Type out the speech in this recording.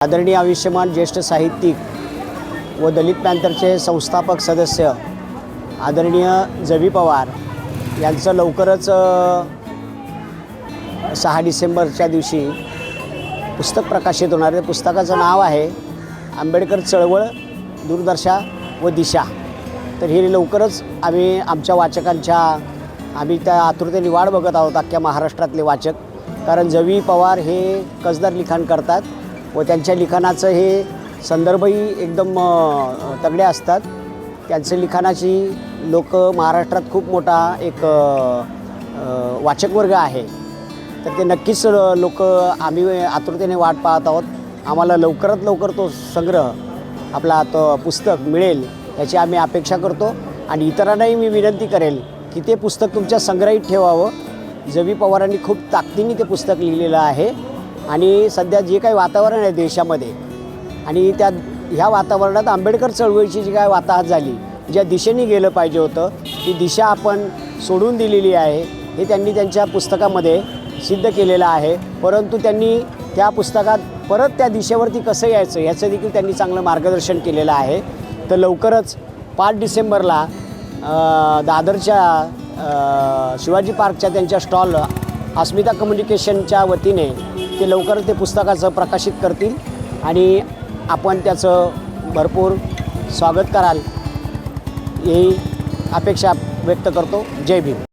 आदरणीय आयुष्यमान ज्येष्ठ साहित्यिक व दलित पॅंथरचे संस्थापक सदस्य आदरणीय जवी पवार यांचं लवकरच 6 डिसेंबरच्या दिवशी पुस्तक प्रकाशित होणार आहे। पुस्तकाचं नाव आहे आंबेडकर चळवळ दूरदर्शा व दिशा। तर ही लवकरच आमच्या वाचकांच्या त्या आतुरतेने वाट बघत आहोत, अख्ख्या महाराष्ट्रातले वाचक। कारण जवी पवार हे कसदार लिखाण करतात व त्यांच्या लिखाणाचं हे संदर्भही एकदम तगडे असतात। त्यांचं लिखाणाची लोक महाराष्ट्रात खूप मोठा एक वाचक वर्ग आहे। तर ते नक्कीच आम्ही आतुरतेने वाट पाहत आहोत। आम्हाला लवकरात लवकर तो संग्रह आपला तो पुस्तक मिळेल याची आम्ही अपेक्षा करतो आणि इतरांनाही मी विनंती करेल की ते पुस्तक तुमच्या संग्रहित ठेवावं। जवी पवारांनी खूप ताकदीने ते पुस्तक लिहिलेलं आहे आणि सध्या जे काही वातावरण आहे देशामध्ये आणि ह्या वातावरणात आंबेडकर चळवळीची जी काय वाताहत झाली, ज्या दिशेने गेलं पाहिजे होतं ती दिशा आपण सोडून दिलेली आहे हे त्यांनी त्यांच्या पुस्तकामध्ये सिद्ध केलेलं आहे। परंतु त्यांनी त्या पुस्तकात परत त्या दिशेवरती कसं यायचं याचं देखील त्यांनी चांगलं मार्गदर्शन केलेलं आहे। तर लवकरच 5 डिसेंबरला दादरच्या शिवाजी पार्कच्या त्यांच्या स्टॉल अस्मिता कम्युनिकेशनच्या वतीने ते लवकरच ते पुस्तकाचं प्रकाशित करतील आणि आपण त्याचं भरपूर स्वागत कराल ही अपेक्षा व्यक्त करतो। जय भीम।